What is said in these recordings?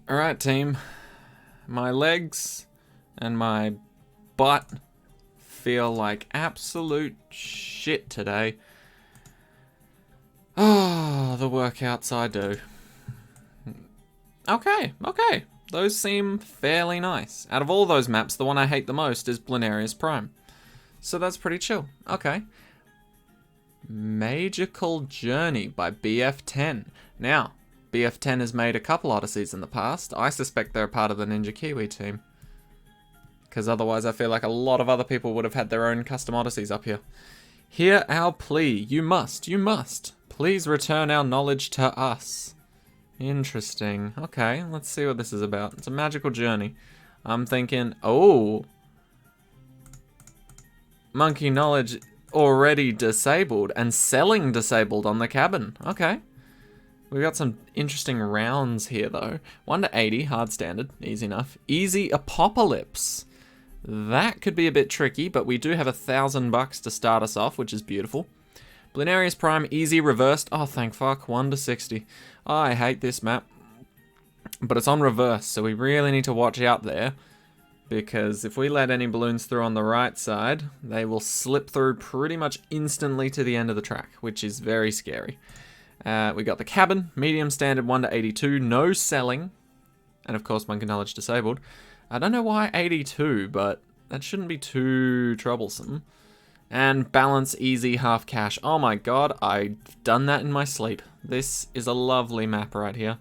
Alright, team. My legs and my butt feel like absolute shit today. Oh, the workouts I do. Okay. Those seem fairly nice. Out of all those maps, the one I hate the most is Bloonarius Prime. So that's pretty chill. Okay. Magical Journey by BF10. Now, BF10 has made a couple Odysseys in the past. I suspect they're part of the Ninja Kiwi team. Because otherwise I feel like a lot of other people would have had their own custom Odysseys up here. Hear our plea. You must. Please return our knowledge to us. Interesting. Okay, let's see what this is about. It's a magical journey. I'm thinking, oh. Monkey knowledge already disabled and selling disabled on the cabin. Okay. We got some interesting rounds here though. 1 to 80, hard standard, easy enough. Easy apocalypse. That could be a bit tricky, but we do have $1,000 to start us off, which is beautiful. Bloonarius Prime, easy reversed. Oh, thank fuck, 1 to 60. Oh, I hate this map. But it's on reverse, so we really need to watch out there. Because if we let any balloons through on the right side, they will slip through pretty much instantly to the end of the track, which is very scary. We got the cabin, medium standard 1 to 82, no selling. And of course, monkey knowledge disabled. I don't know why 82, but that shouldn't be too troublesome. And balance easy, half cash. Oh my god, I've done that in my sleep. This is a lovely map right here.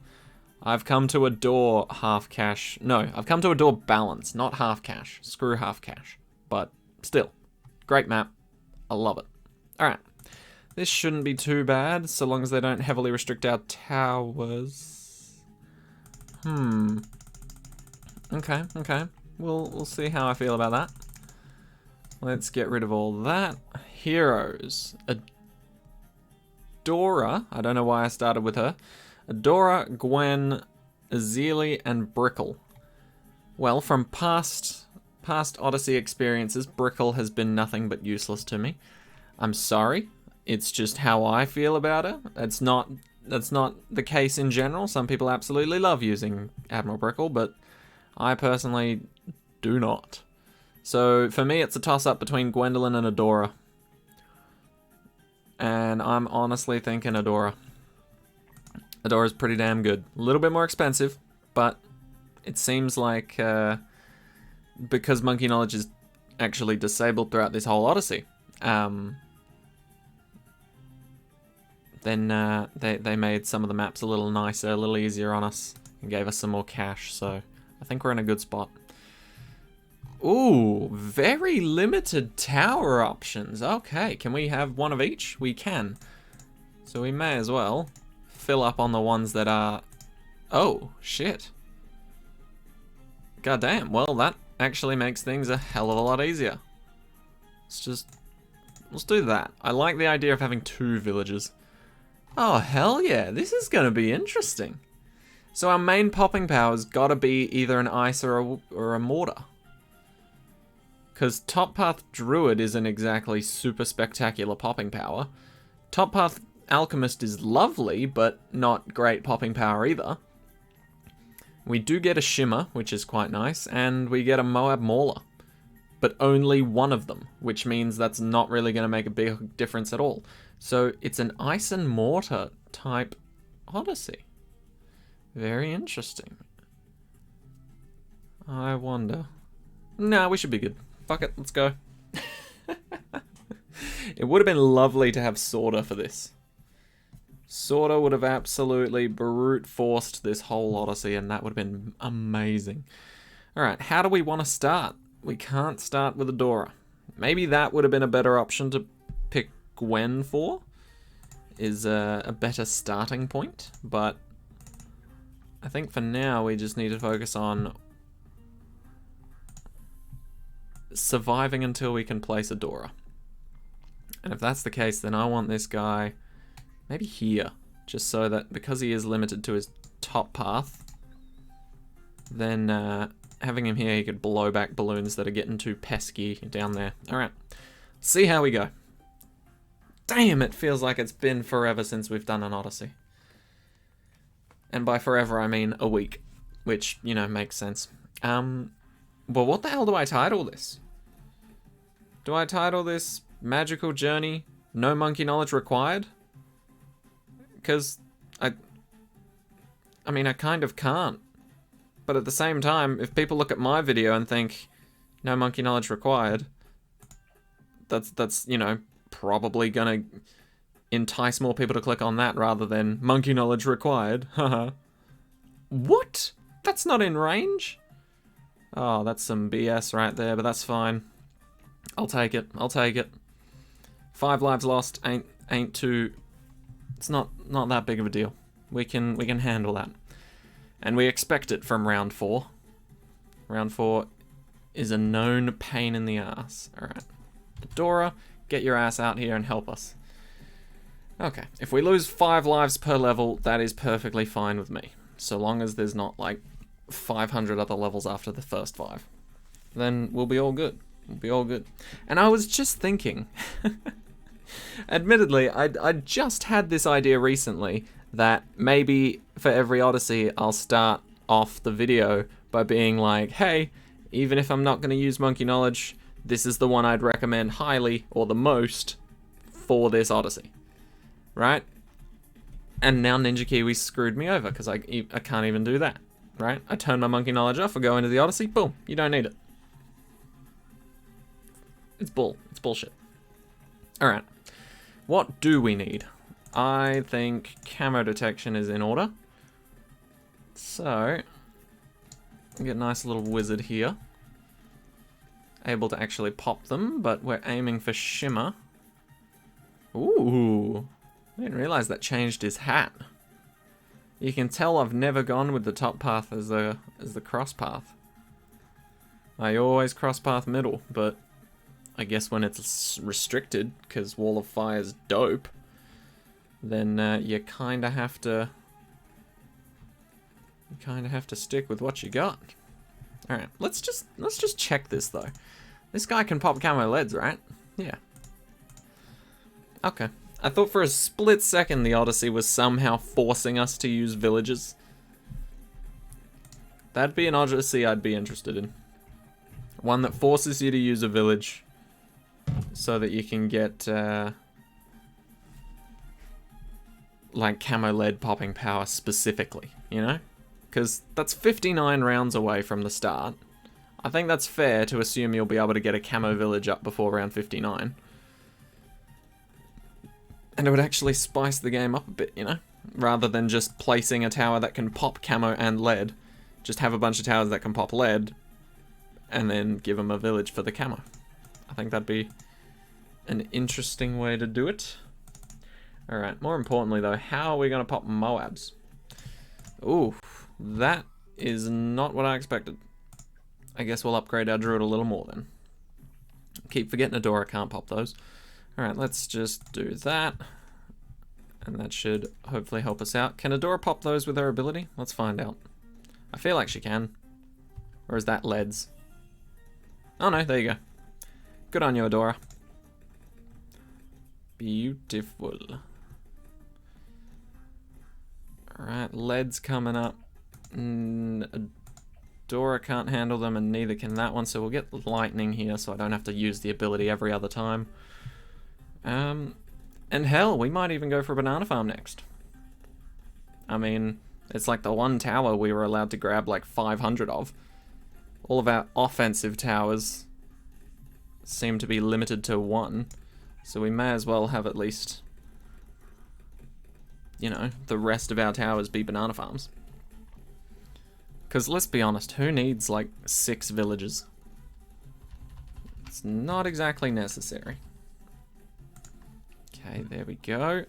I've come to adore half cash. No, I've come to adore balance, not half cash. Screw half cash. But still, great map. I love it. Alright. This shouldn't be too bad, so long as they don't heavily restrict our towers. Okay. We'll see how I feel about that. Let's get rid of all that. Heroes. Adora. I don't know why I started with her. Adora, Gwen, Azili, and Brickle. Well, from past Odyssey experiences, Brickle has been nothing but useless to me. I'm sorry. It's just how I feel about her. That's not the case in general. Some people absolutely love using Admiral Brickle, but I personally do not. So for me, it's a toss-up between Gwendolyn and Adora. And I'm honestly thinking Adora. Adora's pretty damn good. A little bit more expensive, but it seems like because monkey knowledge is actually disabled throughout this whole Odyssey, then they made some of the maps a little nicer, a little easier on us, and gave us some more cash, so I think we're in a good spot. Ooh, very limited tower options. Okay, can we have one of each? We can. So we may as well fill up on the ones that are... Oh, shit. Goddamn, well that actually makes things a hell of a lot easier. Let's do that. I like the idea of having 2 villages. Oh, hell yeah, this is gonna be interesting. So our main popping power's gotta be either an ice or a mortar. Because Top Path Druid isn't exactly super spectacular popping power. Top Path Alchemist is lovely, but not great popping power either. We do get a Shimmer, which is quite nice, and we get a Moab Mauler. But only one of them, which means that's not really going to make a big difference at all. So it's an Ice and Mortar type Odyssey. Very interesting. I wonder. Nah, we should be good. Fuck it, let's go. It would have been lovely to have Sorta for this. Sorta would have absolutely brute forced this whole Odyssey, and that would have been amazing. Alright, how do we want to start? We can't start with Adora. Maybe that would have been a better option to pick Gwen for. Is a better starting point, but I think for now we just need to focus on surviving until we can place Adora. And if that's the case, then I want this guy maybe here, just so that because he is limited to his top path, then having him here, he could blow back balloons that are getting too pesky down there. Alright, see how we go. Damn, it feels like it's been forever since we've done an Odyssey. And by forever, I mean a week. which, you know, makes sense. Well, what the hell do I title this? Do I title this Magical Journey, No Monkey Knowledge Required? Because I mean, I kind of can't. But at the same time, if people look at my video and think, no monkey knowledge required, that's you know, probably gonna entice more people to click on that rather than monkey knowledge required. Haha. What? That's not in range? Oh, that's some BS right there, but that's fine. I'll take it. I'll take it. 5 lives lost ain't too... It's not that big of a deal. We can handle that. And we expect it from round 4. Round 4 is a known pain in the ass. Alright. Dora, get your ass out here and help us. Okay. If we lose 5 lives per level, that is perfectly fine with me. So long as there's not, like, 500 other levels after the first 5. Then we'll be all good. We'll be all good. And I was just thinking... Admittedly, I just had this idea recently that maybe for every Odyssey, I'll start off the video by being like, hey, even if I'm not going to use Monkey Knowledge, this is the one I'd recommend highly or the most for this Odyssey. Right? And now Ninja Kiwi screwed me over because I can't even do that. Right? I turn my Monkey Knowledge off, I go into the Odyssey, boom, you don't need it. It's bullshit. Alright. What do we need? I think camo detection is in order. So, get a nice little wizard here. Able to actually pop them, but we're aiming for shimmer. Ooh, I didn't realize that changed his hat. You can tell I've never gone with the top path as the cross path. I always cross path middle, but I guess when it's restricted, because Wall of Fire's dope, then you kind of have to... stick with what you got. Alright, let's just check this, though. This guy can pop camo leads, right? Yeah. Okay. I thought for a split second the Odyssey was somehow forcing us to use villages. That'd be an Odyssey I'd be interested in. One that forces you to use a village so that you can get like camo lead popping power specifically, you know? Because that's 59 rounds away from the start. I think that's fair to assume you'll be able to get a camo village up before round 59. And it would actually spice the game up a bit, you know? Rather than just placing a tower that can pop camo and lead. Just have a bunch of towers that can pop lead, and then give them a village for the camo. I think that'd be an interesting way to do it. Alright, more importantly though, how are we going to pop Moabs? Ooh, that is not what I expected. I guess we'll upgrade our druid a little more then. Keep forgetting Adora can't pop those. Alright, let's just do that. And that should hopefully help us out. Can Adora pop those with her ability? Let's find out. I feel like she can. Or is that leads? Oh no, there you go. Good on you, Adora. Beautiful. Alright, leads coming up. Adora can't handle them and neither can that one, so we'll get lightning here so I don't have to use the ability every other time. And hell, we might even go for a banana farm next. I mean, it's like the one tower we were allowed to grab like 500 of. All of our offensive towers seem to be limited to 1. So we may as well have at least, you know, the rest of our towers be banana farms. Because let's be honest, who needs like 6 villages? It's not exactly necessary. Okay, there we go.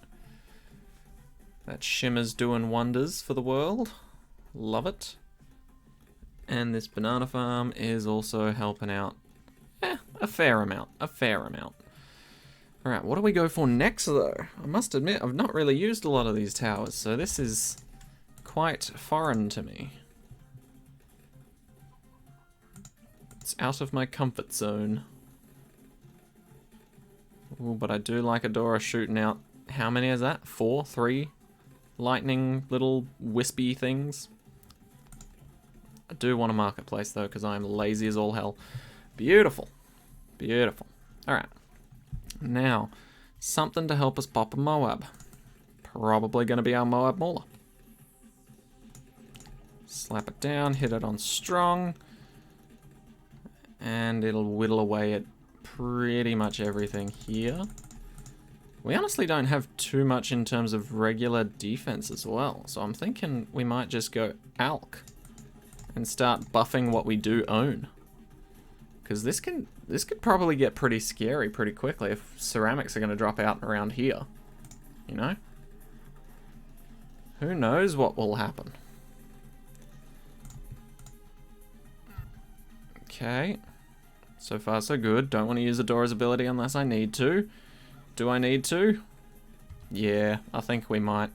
That shimmer's doing wonders for the world. Love it. And this banana farm is also helping out. A fair amount. A fair amount. Alright, what do we go for next though? I must admit, I've not really used a lot of these towers, so this is quite foreign to me. It's out of my comfort zone. Ooh, but I do like Adora shooting out, how many is that? 4? 3? Lightning little wispy things. I do want a marketplace, though, because I'm lazy as all hell. Beautiful. Beautiful. Alright. Now, something to help us pop a Moab. Probably going to be our Moab Mauler. Slap it down, hit it on strong, and it'll whittle away at pretty much everything here. We honestly don't have too much in terms of regular defense as well, so I'm thinking we might just go Alk and start buffing what we do own. Because this could probably get pretty scary pretty quickly if ceramics are going to drop out around here, you know? Who knows what will happen? Okay, so far so good. Don't want to use Adora's ability unless I need to. Do I need to? Yeah, I think we might.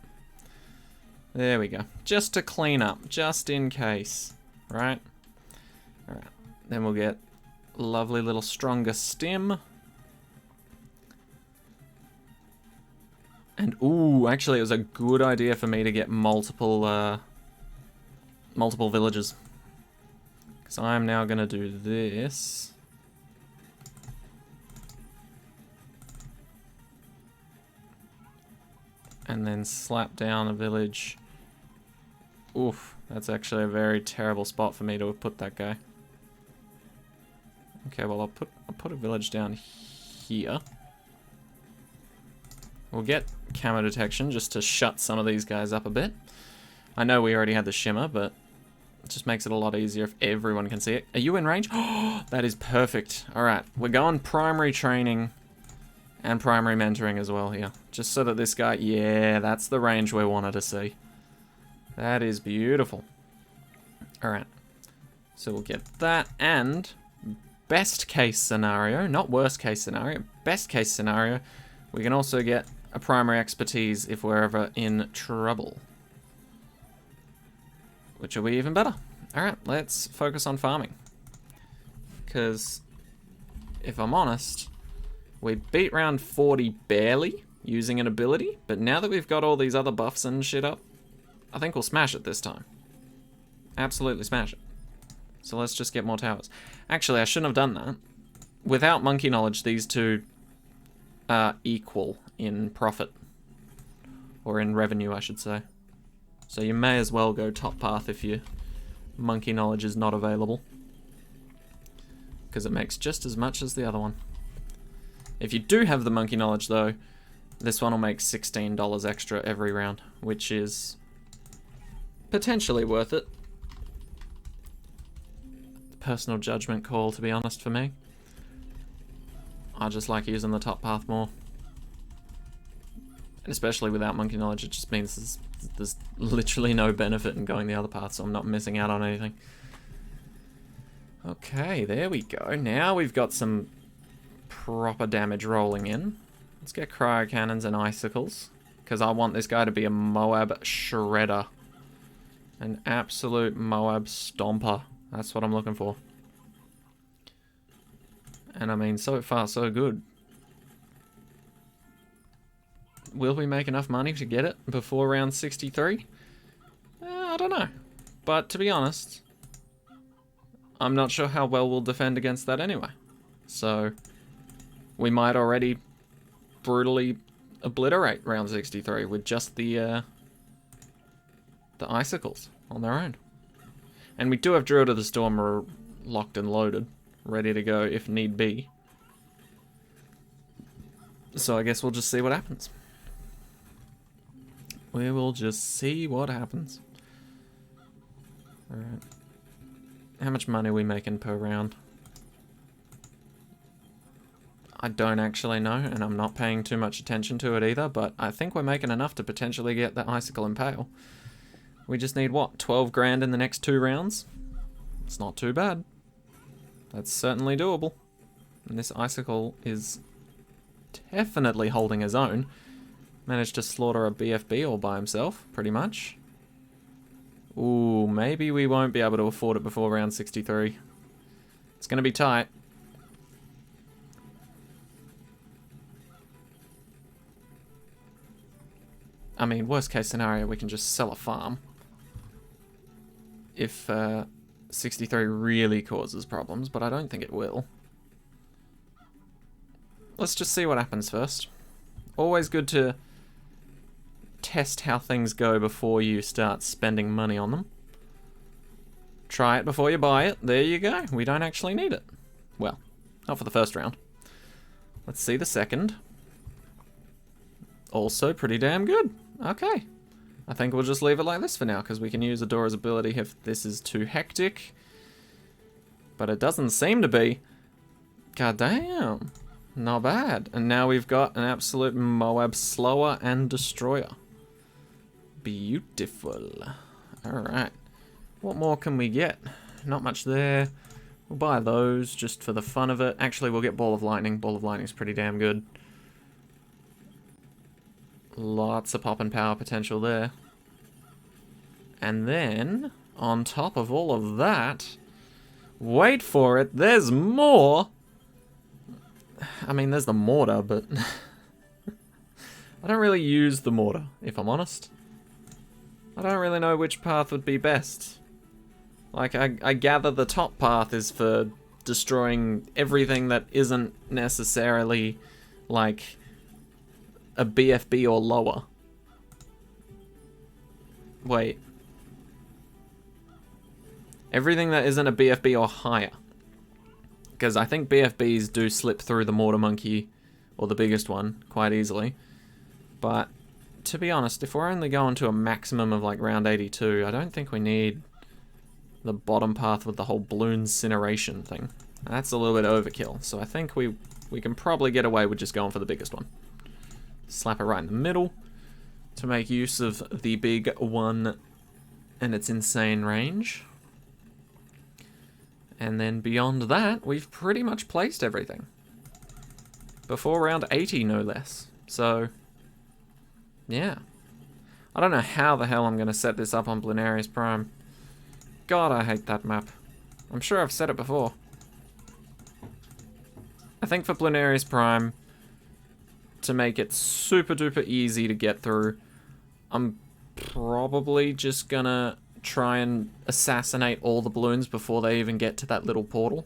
There we go. Just to clean up, just in case, right? Alright, then we'll get lovely little stronger stim. And ooh, actually it was a good idea for me to get multiple villages. Because I'm now going to do this. And then slap down a village. Oof, that's actually a very terrible spot for me to have put that guy. Okay, well I'll put a village down here. We'll get camo detection just to shut some of these guys up a bit. I know we already had the shimmer, but it just makes it a lot easier if everyone can see it. Are you in range? Oh, that is perfect. Alright, we're going primary training and primary mentoring as well here. Just so that this guy, yeah, that's the range we wanted to see. That is beautiful. Alright, so we'll get that, and best case scenario, not worst case scenario, best case scenario, we can also get a primary expertise if we're ever in trouble. Which will be even better. Alright, let's focus on farming. Because, if I'm honest, we beat round 40 barely using an ability, but now that we've got all these other buffs and shit up, I think we'll smash it this time. Absolutely smash it. So let's just get more towers. Actually, I shouldn't have done that. Without monkey knowledge, these two are equal in profit. Or in revenue, I should say. So you may as well go top path if your monkey knowledge is not available. Because it makes just as much as the other one. If you do have the monkey knowledge though, this one will make $16 extra every round, which is potentially worth it. Personal judgment call, to be honest, for me. I just like using the top path more. And especially without monkey knowledge, it just means there's literally no benefit in going the other path, so I'm not missing out on anything. Okay, there we go. Now we've got some proper damage rolling in. Let's get cryo cannons and icicles, because I want this guy to be a Moab shredder. An absolute Moab stomper. That's what I'm looking for. And I mean, so far so good. Will we make enough money to get it before round 63? I don't know. But to be honest, I'm not sure how well we'll defend against that anyway. So we might already brutally obliterate round 63 with just the icicles on their own. And we do have Druid of the Storm locked and loaded, ready to go if need be. So I guess we'll just see what happens. We will just see what happens. Alright. How much money are we making per round? I don't actually know, and I'm not paying too much attention to it either, but I think we're making enough to potentially get the Icicle Impale. We just need, what, 12 grand in the next 2 rounds? It's not too bad. That's certainly doable. And this Icicle is definitely holding his own. Managed to slaughter a BFB all by himself, pretty much. Ooh, maybe we won't be able to afford it before round 63. It's going to be tight. I mean, worst case scenario, we can just sell a farm. If 63 really causes problems, but I don't think it will. Let's just see what happens first. Always good to test how things go before you start spending money on them. Try it before you buy it. There you go. We don't actually need it. Well, not for the first round. Let's see the second. Also pretty damn good. Okay. I think we'll just leave it like this for now, because we can use Adora's ability if this is too hectic. But it doesn't seem to be. God damn. Not bad. And now we've got an absolute Moab Slower and Destroyer. Beautiful. Alright. What more can we get? Not much there. We'll buy those just for the fun of it. Actually, we'll get Ball of Lightning. Ball of Lightning's pretty damn good. Lots of pop and power potential there. And then, on top of all of that, wait for it, there's more! I mean, there's the mortar, but I don't really use the mortar, if I'm honest. I don't really know which path would be best. Like, I gather the top path is for destroying everything that isn't necessarily, like, a BFB or lower. Wait. Everything that isn't a BFB or higher. Because I think BFBs do slip through the Mortar Monkey, or the biggest one, quite easily. But, to be honest, if we're only going to a maximum of like round 82, I don't think we need the bottom path with the whole balloon incineration thing. That's a little bit overkill, so I think we can probably get away with just going for the biggest one. Slap it right in the middle to make use of the big one and its insane range. And then beyond that, we've pretty much placed everything. Before round 80, no less. So, yeah. I don't know how the hell I'm going to set this up on Bloonarius Prime. God, I hate that map. I'm sure I've said it before. I think for Bloonarius Prime, to make it super duper easy to get through, I'm probably just gonna try and assassinate all the balloons before they even get to that little portal.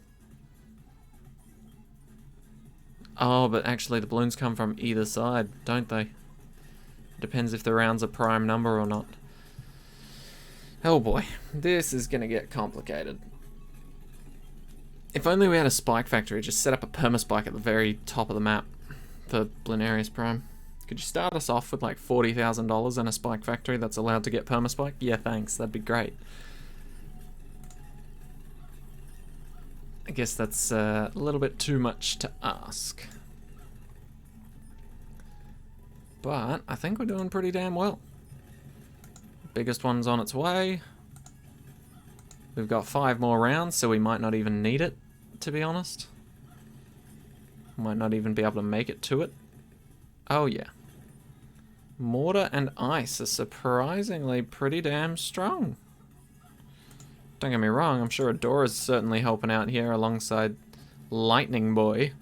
Oh, but actually the balloons come from either side, don't they? Depends if the round's a prime number or not. Oh boy, this is gonna get complicated. If only we had a spike factory, just set up a permaspike at the very top of the map for Bloonarius Prime. Could you start us off with like $40,000 and a spike factory that's allowed to get permaspike? Yeah, thanks. That'd be great. I guess that's a little bit too much to ask. But I think we're doing pretty damn well. Biggest one's on its way. We've got 5 more rounds, so we might not even need it, to be honest. Might not even be able to make it to it. Oh yeah. Mortar and ice are surprisingly pretty damn strong. Don't get me wrong, I'm sure Adora's certainly helping out here alongside Lightning Boy.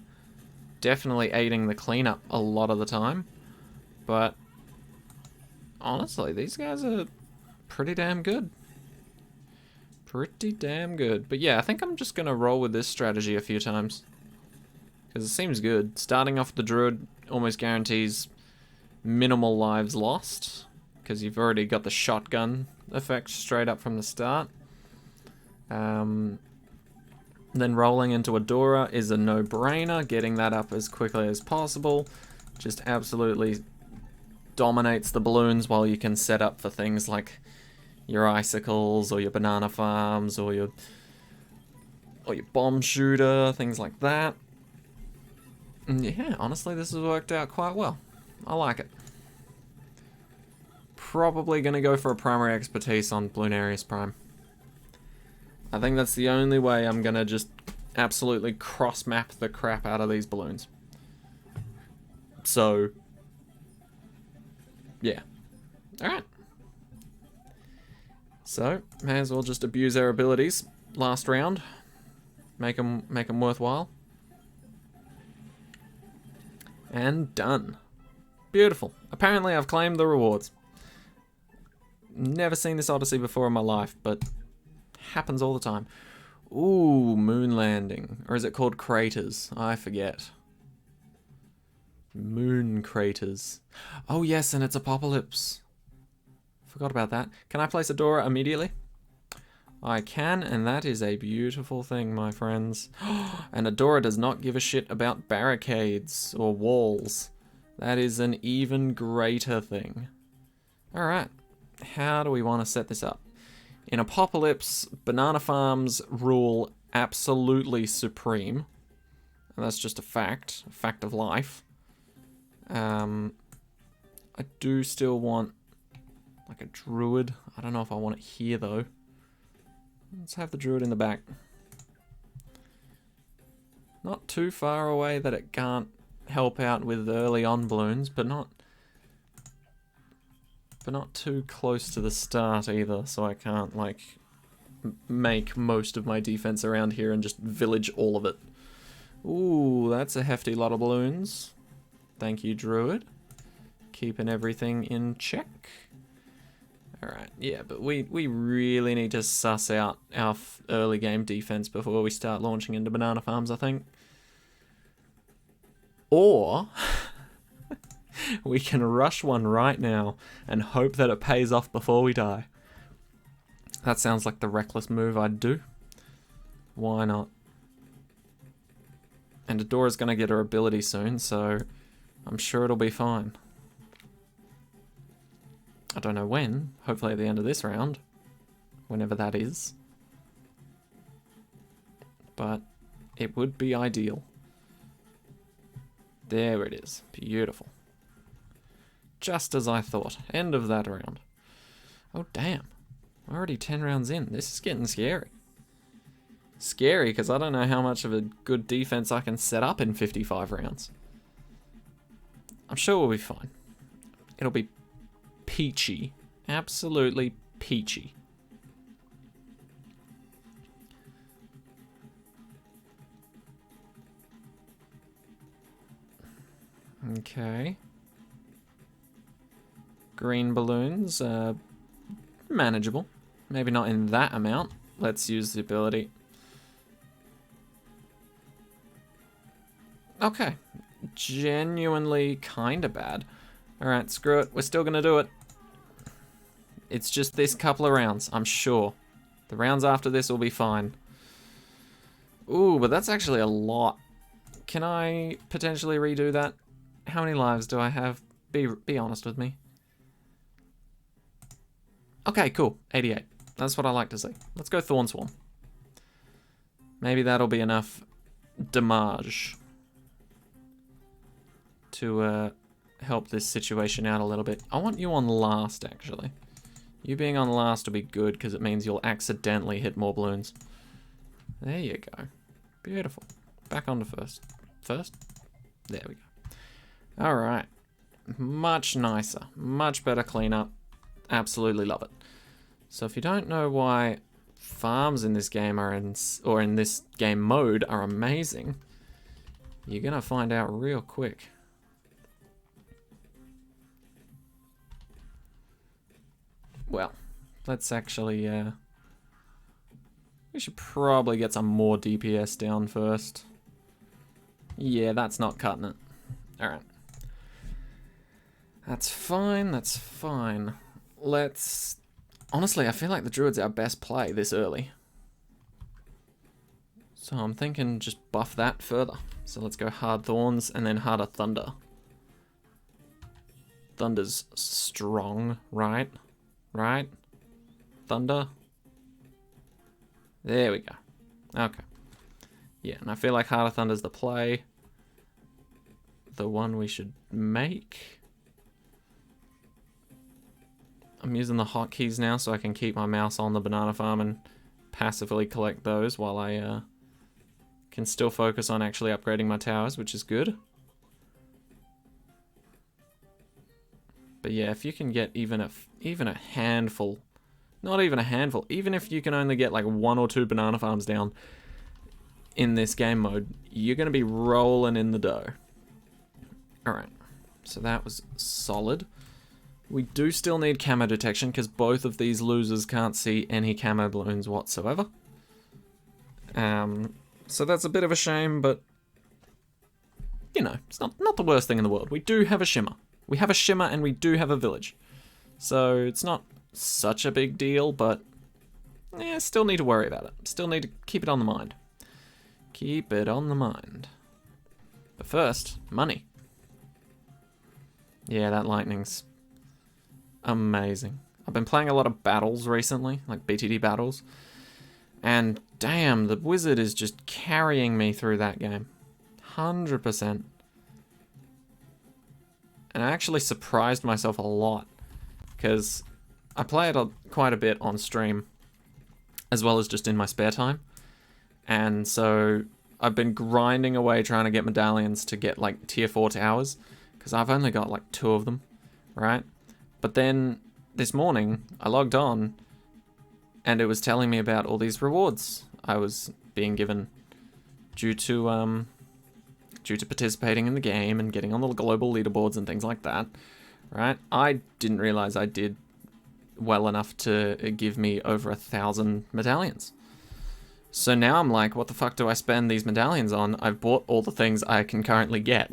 Definitely aiding the cleanup a lot of the time. But honestly, these guys are pretty damn good. Pretty damn good. But yeah, I think I'm just going to roll with this strategy a few times. Because it seems good. Starting off the Druid almost guarantees minimal lives lost. Because you've already got the shotgun effect straight up from the start. Then rolling into Adora is a no-brainer. Getting that up as quickly as possible just absolutely dominates the balloons, while you can set up for things like your icicles or your banana farms or your bomb shooter, things like that. And yeah, honestly, this has worked out quite well. I like it. Probably going to go for a primary expertise on Bloonarius Prime. I think that's the only way I'm going to just absolutely cross-map the crap out of these balloons. So, yeah. Alright. So, may as well just abuse our abilities last round. Make them worthwhile. And done. Beautiful. Apparently I've claimed the rewards. Never seen this Odyssey before in my life, but Happens all the time. Ooh, moon landing. Or is it called craters? I forget. Moon craters. Oh yes, and it's apocalypse. Forgot about that. Can I place a door immediately? I can, and that is a beautiful thing, my friends. And Adora does not give a shit about barricades or walls. That is an even greater thing. Alright, how do we want to set this up? In Apocalypse, banana farms rule absolutely supreme. And that's just a fact of life. I do still want like a druid. I don't know if I want it here though. Let's have the druid in the back. Not too far away that it can't help out with early on balloons, but not too close to the start either, so I can't like make most of my defense around here and just village all of it. Ooh, that's a hefty lot of balloons. Thank you, druid. Keeping everything in check. Alright, yeah, but we really need to suss out our early game defense before we start launching into banana farms, I think. Or we can rush one right now and hope that it pays off before we die. That sounds like the reckless move I'd do. Why not? And Adora's gonna get her ability soon, so I'm sure it'll be fine. I don't know when, hopefully at the end of this round, whenever that is. But it would be ideal. There it is, beautiful. Just as I thought, end of that round. Oh damn, already 10 rounds in, this is getting scary. Scary because I don't know how much of a good defense I can set up in 55 rounds. I'm sure we'll be fine. It'll be peachy. Absolutely peachy. Okay. Green balloons, manageable. Maybe not in that amount. Let's use the ability. Okay. Genuinely kinda bad. Alright, screw it. We're still gonna do it. It's just this couple of rounds, I'm sure. The rounds after this will be fine. Ooh, but that's actually a lot. Can I potentially redo that? How many lives do I have? Be honest with me. Okay, cool. 88. That's what I like to see. Let's go Thorn Swarm. Maybe that'll be enough damage to help this situation out a little bit. I want you on last, actually. You being on last will be good because it means you'll accidentally hit more balloons. There you go. Beautiful. Back onto first. First? There we go. Alright. Much nicer. Much better cleanup. Absolutely love it. So if you don't know why farms in this game are in this game mode are amazing, you're gonna find out real quick. Well, let's actually, we should probably get some more DPS down first. Yeah, that's not cutting it. Alright. That's fine, that's fine. Let's... Honestly, I feel like the Druid's our best play this early. So I'm thinking just buff that further. So let's go Hard Thorns and then Harder Thunder. Thunder's strong, right? Right? Thunder? There we go. Okay. Yeah, and I feel like Harder Thunder's the play. The one we should make. I'm using the hotkeys now so I can keep my mouse on the banana farm and passively collect those while I can still focus on actually upgrading my towers, which is good. But yeah, if you can get even a handful, not even a handful, even if you can only get like 1 or 2 banana farms down in this game mode, you're going to be rolling in the dough. Alright, so that was solid. We do still need camo detection because both of these losers can't see any camo balloons whatsoever. So that's a bit of a shame, but you know, it's not the worst thing in the world. We do have a shimmer. We have a shimmer and we do have a village. So it's not such a big deal, but yeah, still need to worry about it. Still need to keep it on the mind. Keep it on the mind. But first, money. Yeah, that lightning's amazing. I've been playing a lot of battles recently, like BTD battles. And damn, the wizard is just carrying me through that game. 100%. And I actually surprised myself a lot. Because I play it quite a bit on stream. As well as just in my spare time. And so I've been grinding away trying to get medallions to get like tier 4 towers. Because I've only got like 2 of them. Right? But then this morning I logged on. And it was telling me about all these rewards I was being given due to participating in the game and getting on the global leaderboards and things like that, right? I didn't realize I did well enough to give me over 1,000 medallions. So now I'm like, what the fuck do I spend these medallions on? I've bought all the things I can currently get.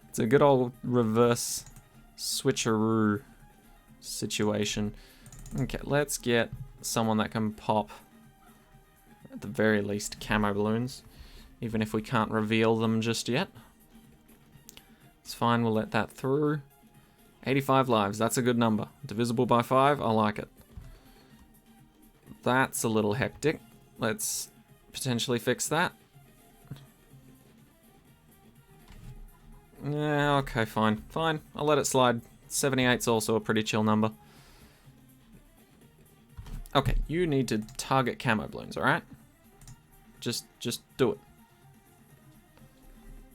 It's a good old reverse switcheroo situation. Okay, let's get someone that can pop, at the very least, camo balloons. Even if we can't reveal them just yet. It's fine, we'll let that through. 85 lives, that's a good number. Divisible by 5, I like it. That's a little hectic. Let's potentially fix that. Yeah, okay, fine. Fine, I'll let it slide. 78's also a pretty chill number. Okay, you need to target camo balloons, alright? Just do it.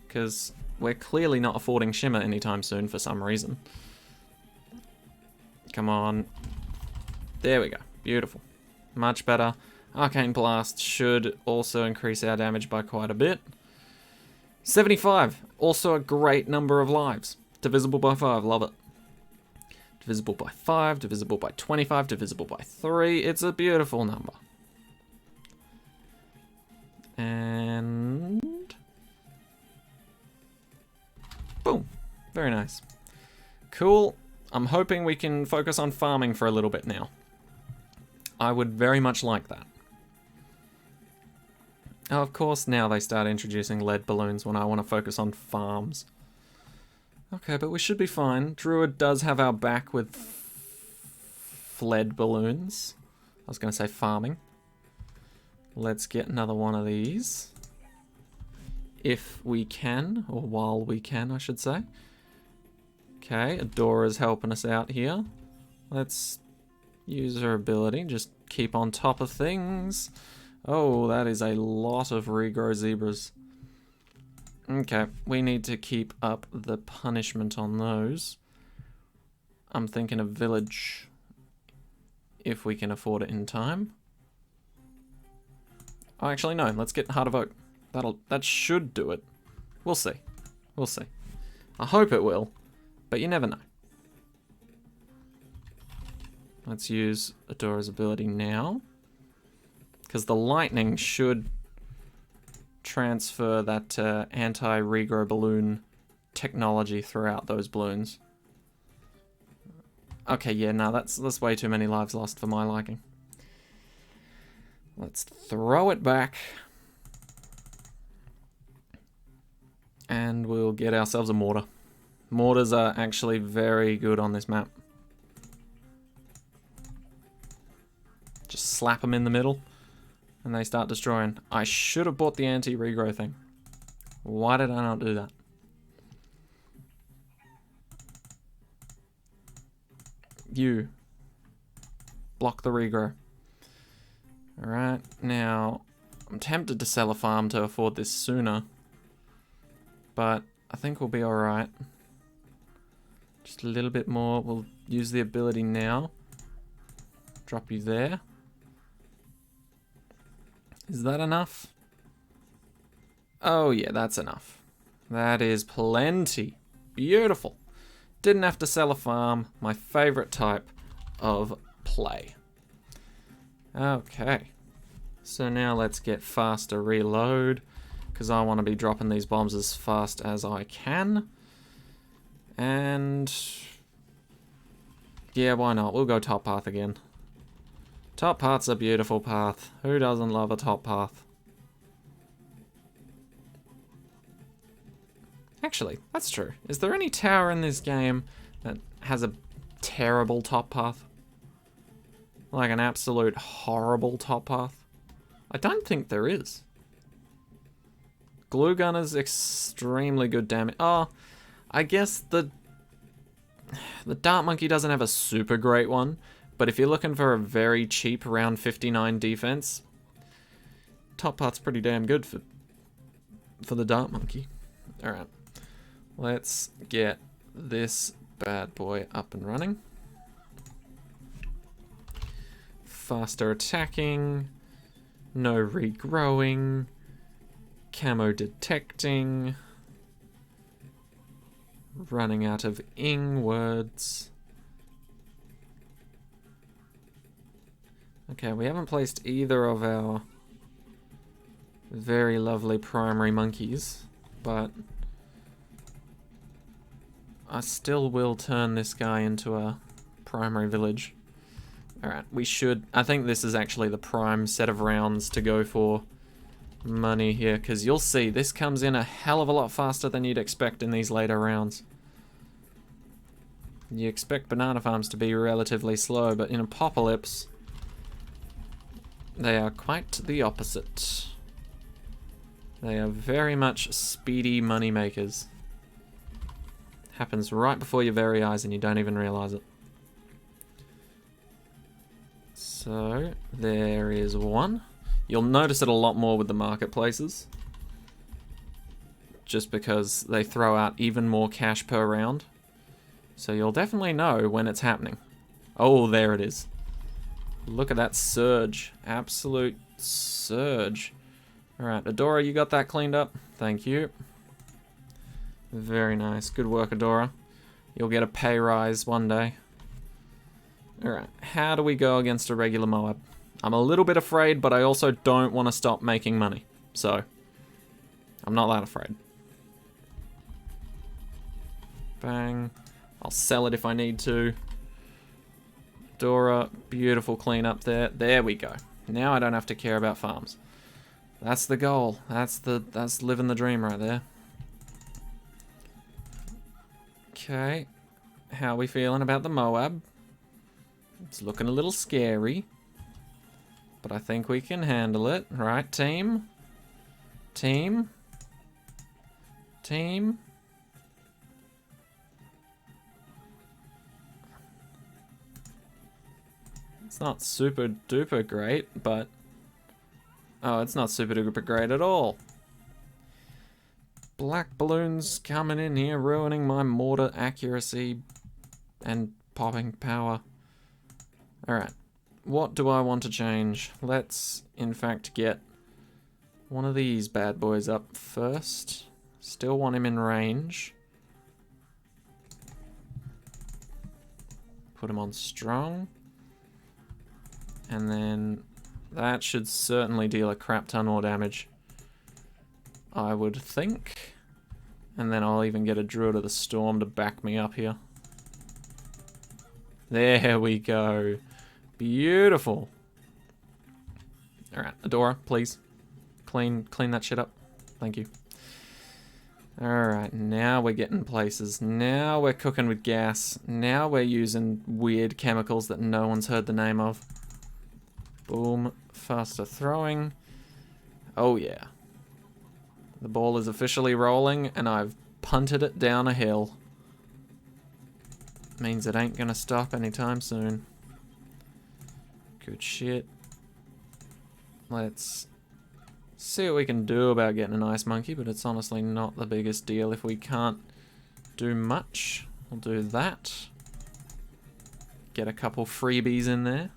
Because we're clearly not affording shimmer anytime soon for some reason. Come on. There we go. Beautiful. Much better. Arcane Blast should also increase our damage by quite a bit. 75. Also a great number of lives. Divisible by 5. Love it. Divisible by 5. Divisible by 25. Divisible by 3. It's a beautiful number. And boom. Very nice. Cool. I'm hoping we can focus on farming for a little bit now. I would very much like that. Oh, of course, now they start introducing lead balloons when I want to focus on farms. Okay, but we should be fine. Druid does have our back with lead balloons. I was going to say farming. Let's get another one of these. If we can, or while we can, I should say. Okay, Adora's helping us out here. Let's use her ability. Just keep on top of things. Oh, that is a lot of regrow zebras. Okay, we need to keep up the punishment on those. I'm thinking of village. If we can afford it in time. Oh, actually, no. Let's get Heart of Oak. That should do it. We'll see. We'll see. I hope it will, but you never know. Let's use Adora's ability now. Because the lightning should transfer that anti-regrow balloon technology throughout those balloons. Okay, yeah, no, that's way too many lives lost for my liking. Let's throw it back. And we'll get ourselves a mortar. Mortars are actually very good on this map. Just slap them in the middle. And they start destroying. I should have bought the anti-regrow thing. Why did I not do that? You. Block the regrow. Alright, now I'm tempted to sell a farm to afford this sooner. But I think we'll be alright. Just a little bit more. We'll use the ability now. Drop you there. Is that enough? Oh yeah, that's enough. That is plenty. Beautiful. Didn't have to sell a farm. My favorite type of play. Okay. So now let's get faster reload, because I want to be dropping these bombs as fast as I can. And yeah, why not? We'll go top path again. Top path's a beautiful path. Who doesn't love a top path? Actually, that's true. Is there any tower in this game that has a terrible top path? Like an absolute horrible top path? I don't think there is. Glue gun is extremely good damage. Oh, I guess the Dart Monkey doesn't have a super great one, but if you're looking for a very cheap round 59 defense, top path's pretty damn good for the Dart Monkey. Alright, let's get this bad boy up and running. Faster attacking, no regrowing, camo detecting, running out of ing words. Okay, we haven't placed either of our very lovely primary monkeys, but I still will turn this guy into a primary village. Alright, we should... I think this is actually the prime set of rounds to go for money here, because you'll see this comes in a hell of a lot faster than you'd expect in these later rounds. You expect banana farms to be relatively slow, but in Apocalypse, they are quite the opposite. They are very much speedy money makers. Happens right before your very eyes and you don't even realize it. So, there is one. You'll notice it a lot more with the marketplaces, just because they throw out even more cash per round. So you'll definitely know when it's happening. Oh, there it is. Look at that surge. Absolute surge. Alright, Adora, you got that cleaned up? Thank you. Very nice. Good work, Adora. You'll get a pay rise one day. Alright, how do we go against a regular Moab? I'm a little bit afraid, but I also don't want to stop making money. So, I'm not that afraid. Bang. I'll sell it if I need to. Dora, beautiful cleanup there. There we go. Now I don't have to care about farms. That's the goal. That's living the dream right there. Okay. How are we feeling about the Moab? It's looking a little scary, but I think we can handle it. Right, team? Team? Team? It's not super duper great, but... Oh, it's not super duper great at all. Black balloons coming in here, ruining my mortar accuracy and popping power. Alright, what do I want to change? Let's, in fact, get one of these bad boys up first. Still want him in range. Put him on strong. And then that should certainly deal a crap ton more damage, I would think. And then I'll even get a Druid of the Storm to back me up here. There we go. Beautiful. Alright, Adora, please. Clean that shit up. Thank you. Alright, now we're getting places. Now we're cooking with gas. Now we're using weird chemicals that no one's heard the name of. Boom. Faster throwing. Oh yeah. The ball is officially rolling and I've punted it down a hill. Means it ain't gonna stop anytime soon. Good shit. Let's see what we can do about getting an ice monkey, but it's honestly not the biggest deal if we can't do much. We'll do that. Get a couple freebies in there.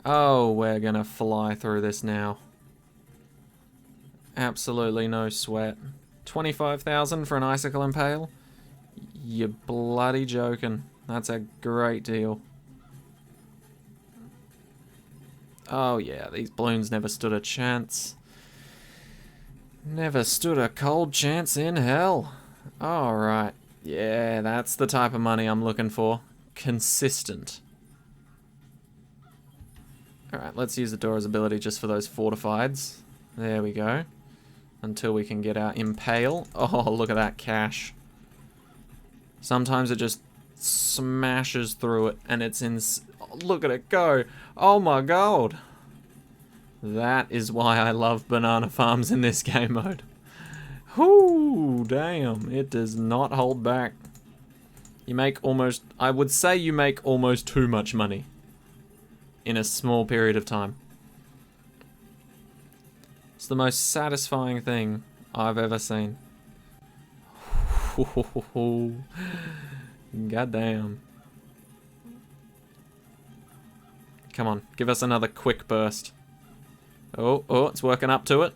Oh, we're gonna fly through this now. Absolutely no sweat. 25,000 for an icicle impale? You're bloody joking. That's a great deal. Oh yeah, these balloons never stood a chance. Never stood a cold chance in hell. Alright. Yeah, that's the type of money I'm looking for. Consistent. Alright, let's use the Dora's ability just for those fortifieds. There we go. Until we can get our impale. Oh, look at that cash. Sometimes it just smashes through it and it's in... Oh, look at it go. Oh my god. That is why I love banana farms in this game mode. Whoo, damn. It does not hold back. You make almost... I would say you make almost too much money in a small period of time. It's the most satisfying thing I've ever seen. Goddamn. Come on, give us another quick burst. Oh, it's working up to it.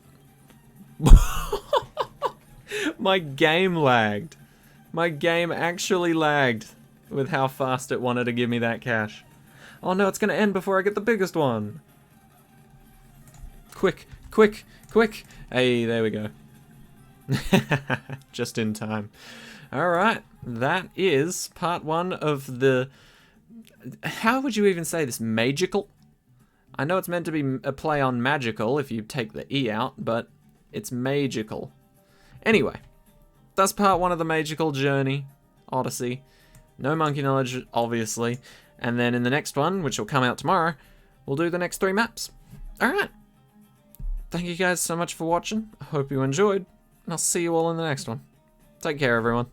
My game lagged. My game actually lagged with how fast it wanted to give me that cash. Oh no, it's gonna end before I get the biggest one. Quick, quick, quick. Hey, there we go. Just in time. Alright, that is part 1 of the... How would you even say this? Mageical? I know it's meant to be a play on magical if you take the E out, but it's Mageical. Anyway, that's part 1 of the Mageical journey, Odyssey. No monkey knowledge, obviously. And then in the next one, which will come out tomorrow, we'll do the next 3 maps. Alright. Thank you guys so much for watching. I hope you enjoyed. And I'll see you all in the next one. Take care, everyone.